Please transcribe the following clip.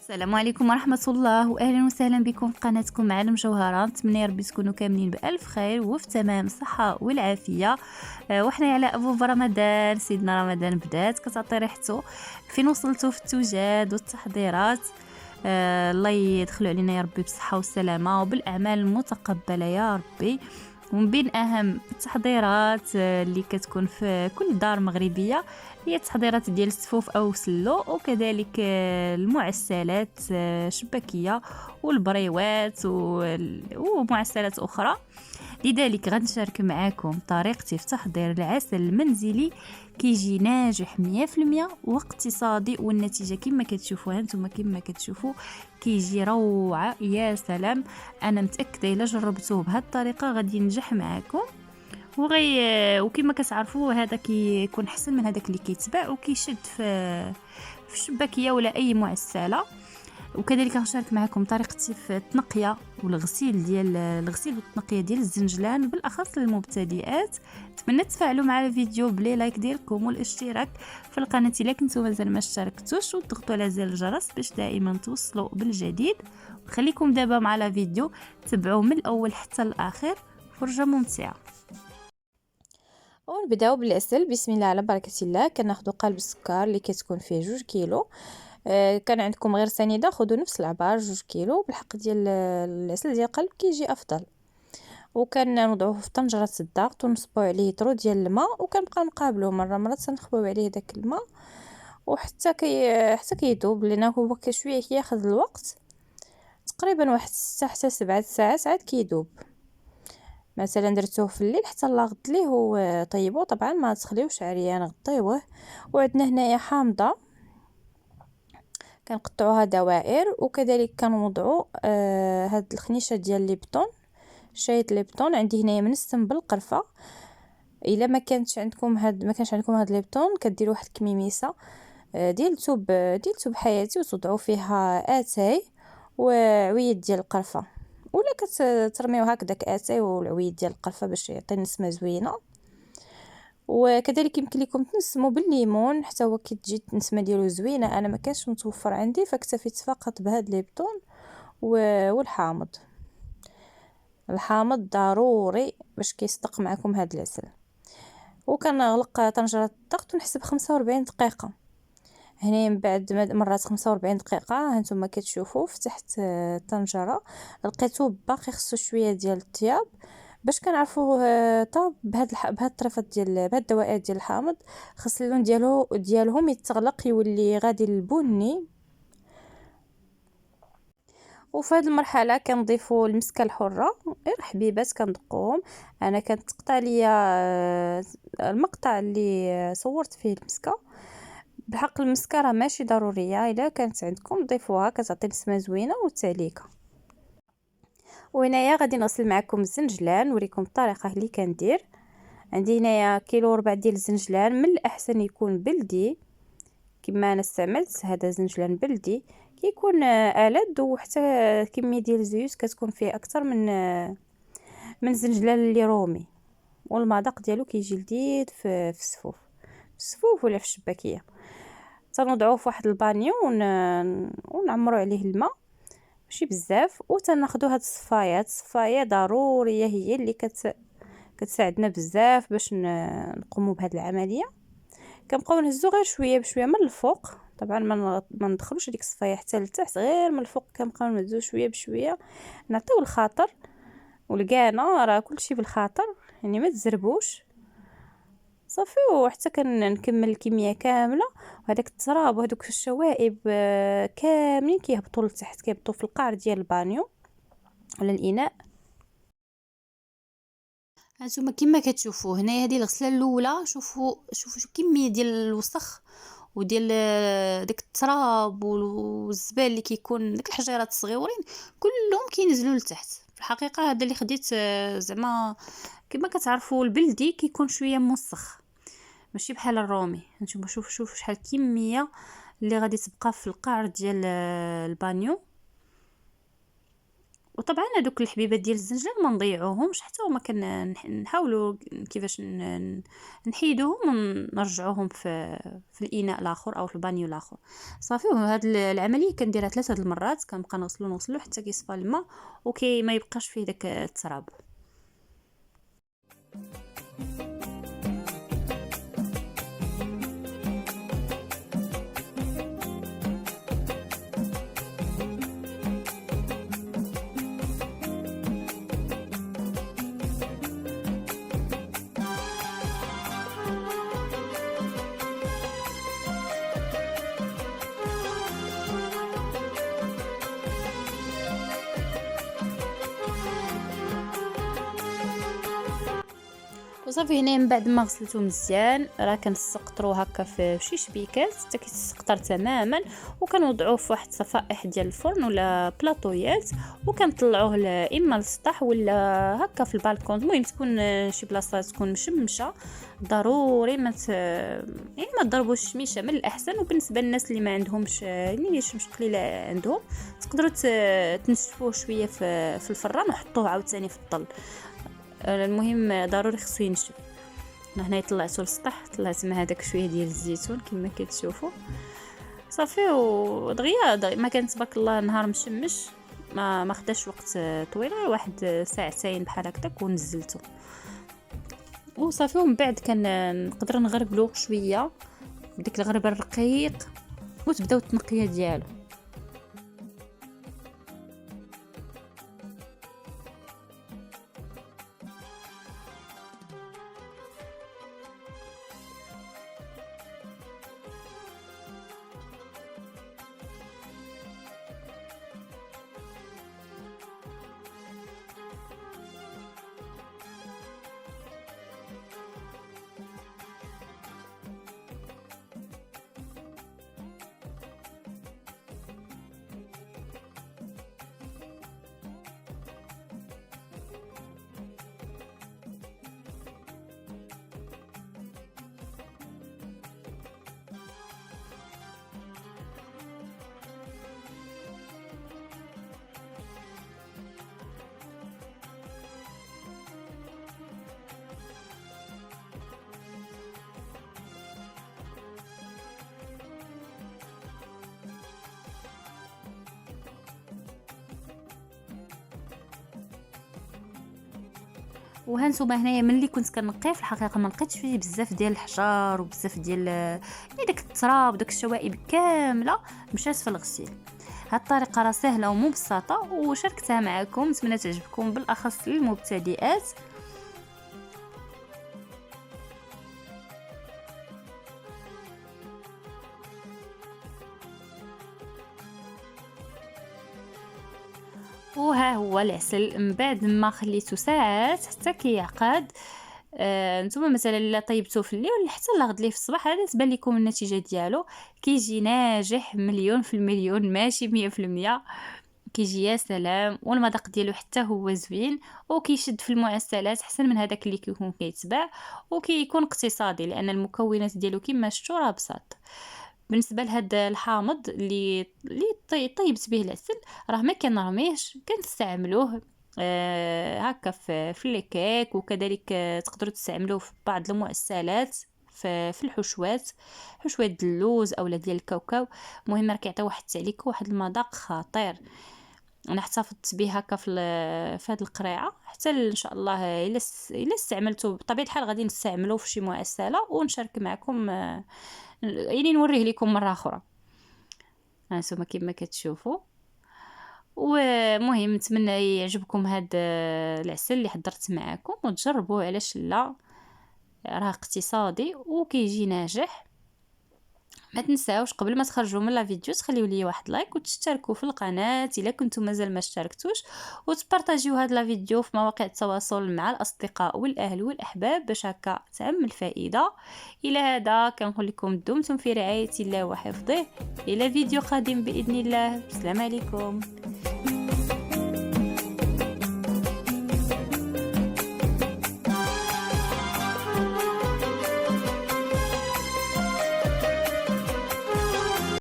السلام عليكم ورحمة الله، وأهلا وسهلا بكم في قناتكم عالم جوهرات. نتمنى يا ربي تكونوا كاملين بألف خير وفي تمام الصحة والعافية. وحنا على أبواب رمضان، سيدنا رمضان بدات كتعطي ريحته. فين وصلتوا في التوجاد والتحضيرات؟ الله يدخلوا علينا يا ربي بالصحة والسلامة وبالأعمال المتقبلة يا ربي. ومن بين أهم التحضيرات اللي كتكون في كل دار مغربية هي التحضيرات ديال السفوف أو سلو، وكذلك المعسلات الشبكية والبريوات ومعسلات أخرى. لذلك غنشارك معاكم طريقتي في تحضير العسل المنزلي، كيجي ناجح 100% واقتصادي، والنتيجة كما كتشوفوها نتوما كما كتشوفوا كيجي روعة يا سلام. انا متاكده الا جربتوه بهذه الطريقه غادي ينجح معكم وكما كتعرفوا هذا كيكون احسن من هذاك اللي كيتباع وكيشد في الشباكيه ولا اي معسله. وكذلك غنشارك معكم طريقتي في التنقيه الغسيل والتنقيه ديال الزنجلان بالاخص للمبتدئات. نتمنى تفاعلوا مع الفيديو بلي لايك ديالكم والاشتراك في القناه الا كنتو مازال ما اشتركتوش، وتضغطوا على زر الجرس باش دائما توصلوا بالجديد. وخليكم دابا مع الفيديو، تبعوه من الاول حتى الاخر، فرجه ممتعه. ونبداو بالعسل. بسم الله على بركه الله. كناخذوا قالب السكر اللي كتكون فيه 2 كيلو. كان عندكم غير سنيده خذوا نفس العبار 2 كيلو. بالحق ديال العسل ديال القلب كيجي افضل. وكنوضعوه في طنجره الضغط ونصبوا عليه طرو ديال الماء، وكنبقى نقابلوه مره تنخبيو عليه داك الماء وحتى حتى كيذوب، لان هو شويه كياخذ الوقت تقريبا واحد 6 حتى 7 ساعات عاد كيذوب. مثلا درتوه في الليل حتى الله غد ليه وطيبوه، طبعا ما تخليوش عريان، غطيوه. وعندنا هنايا حامضه كنقطعوها دوائر، وكذلك كنوضعوا هاد الخنيشه ديال ليبطون، شايط ليبطون. عندي هنايا منسم بالقرفه. الا ما كانش عندكم هاد ليبطون كديروا واحد الكميميسه ديال توب حياتي وتوضعوا فيها اتاي وعويد ديال القرفه، ولا كترميو هكذاك اتاي والعويد ديال القرفه باش يعطي نسمه زوينه. وكذلك يمكن لكم تنسموا بالليمون حتى هو كتجي النسمه ديالو زوينه. انا ما كانش متوفر عندي فاكتفيت فقط بهاد ليبطون والحامض. الحامض ضروري باش كيصدق معكم هاد العسل. وكنغلق طنجره الضغط ونحسب 45 دقيقه. هنا من بعد مرات 45 دقيقه هانتوما كتشوفوا فتحت الطنجره لقيتو باقي خصو شويه ديال الطياب باش كنعرفوا طاب بهاد الطريفات بهاد الدوائر ديال الحامض. خص اللون ديالهم يتغلق يولي غادي البني. وفي هذه المرحله كنضيفوا المسكه الحره غير حبيبات كندقوهم. انا كانت تقطع ليا المقطع اللي صورت فيه المسكه. بحق المسكه راه ماشي ضروريه، الا كانت عندكم ضيفوها كتعطي نسمه زوينه وتاليكه. وهنايا غادي نغسل معكم الزنجلان، نوريكم الطريقه اللي كندير. عندي هنايا كيلو وربع ديال الزنجلان، من الاحسن يكون بلدي كما انا استعملت هذا زنجلان بلدي، كيكون ألذ، وحتى كميه ديال الزيوت كتكون فيه اكثر من الزنجلان اللي رومي، والمذاق ديالو كيجي لذيذ في السفوف ولا في الشباكيه. تنوضعوه في واحد البانيو ونعمروا عليه الماء ماشي بزاف، وتناخذوا هاد الصفايه ضروريه هي اللي كتساعدنا بزاف باش نقوموا بهاد العمليه. كنبقاو نهزو غير شويه بشويه من الفوق، طبعا ما ندخلوش ديك الصفايه حتى لتحت، غير من الفوق كنبقاو نهزو شويه بشويه، نعطيو الخاطر ولقانا راه كلشي بالخاطر، يعني ما تزربوش صافي. وحتى كنكمل الكميه كامله، وهذاك التراب وهذوك الشوائب كاملين كيهبطوا لتحت، كيهبطوا في القعر ديال البانيو ولا الاناء. هانتوما كما كتشوفوا هنايا هذه الغسله الاولى، شوفوا كميه ديال الوسخ وديال داك التراب والزبال اللي كيكون داك الحجيرات الصغيورين كلهم كينزلوا لتحت. في الحقيقه هذا اللي خديت زعما كما كتعرفوا البلدي كيكون شويه موسخ ماشي بحال الرومي. هانتوما شوفوا شحال الكميه اللي غادي تبقى في القعر ديال البانيو. وطبعا هذوك الحبيبات ديال الزنجلان ما نضيعوهمش حتى هما، نحاولوا كيفاش نحيدوهم ونرجعوهم في الاناء الاخر او في البانيو الاخر. صافي، هاد العمليه كنديرها 3 المرات، كنبقى نغسلو حتى كيصفى الماء وكي ما يبقاش فيه داك التراب. وصافي هنا من بعد ما غسلته مزيان راه كنسقطرو هكا في شي شبيكات حتى كيتسقطر تماما، وكنوضعوه في واحد الصفائح ديال الفرن ولا بلاطويات، وكنطلعوه اما للسطح ولا هكا في البالكون. المهم تكون شي بلاصه تكون مشمشه، ضروري يعني ما تضربوش الشميشه من الاحسن. وبالنسبه للناس اللي ما عندهمش يعني الشمس قليله عندهم، تقدروا تنشفوه شويه في الفران وحطوه عاوتاني في الظل. المهم ضروري خصو ينشف. هنا طلعته للسطح، طلعت مع هذاك شويه ديال الزيتون كما كتشوفوا. صافي ودغيا ما كان تبارك الله نهار مشمش، ما خداش وقت طويل، واحد ساعتين بحال هكاك ونزلته. وصافي ومن بعد نقدر نغربلو شويه بديك الغربه الرقيق وتبداو التنقيه ديالو. وهانتوما هنايا ملي كنت كنقيه في الحقيقه ما لقيتش فيه بزاف ديال الحجار وبزاف ديال يعني داك التراب، داك الشوائب كامله مشات في الغسيل. هاد الطريقه راه سهله ومبسطه وشاركتها معكم، نتمنى تعجبكم بالاخص للمبتدئات. وها هو العسل من بعد ما خليته ساعات حتى كيعقد. نتوما مثلا الا طيبتوه في الليل حتى لا غد ليه في الصباح غادي تبان لكم النتيجه ديالو، كيجي ناجح مليون في المليون، ماشي 100%. كيجي يا سلام، والمذاق ديالو حتى هو زوين، وكيشد في المعسلات احسن من هذاك اللي كيكون كيتباع، وكيكون اقتصادي لان المكونات ديالو كما شفتوا راه بساط. بالنسبه لهذا الحامض اللي طيبت به العسل، راه ما كنرميهش، كنستعملوه هكا في الكيك، وكذلك تقدروا تستعملوه في بعض المعسلات في الحشوات، حشوات اللوز اولا ديال الكاوكاو. المهم راه كيعطي واحد التعليك واحد المذاق خطير. انا احتفظت به هكا في هذه القريعه حتى ان شاء الله الا استعملته بطبيعه الحال غادي نستعملوه في شي معسله ونشارك معكم، يعني نوريه لكم مره اخرى. هانتوما كما كتشوفوا. ومهم نتمنى يعجبكم هذا العسل اللي حضرت معكم وتجربوه، علاش لا، راه اقتصادي وكيجي ناجح. ما تنساوش قبل ما تخرجوا من لا فيديو تخليوا لي واحد لايك وتشتركوا في القناه الا كنتم مازال ما اشتركتوش، وتبارطاجيو هذا لا فيديو في مواقع التواصل مع الاصدقاء والاهل والاحباب باش هكا تعم الفائده. الى هذا كنقول لكم دمتم في رعايه الله وحفظه، الى فيديو قادم باذن الله. السلام عليكم.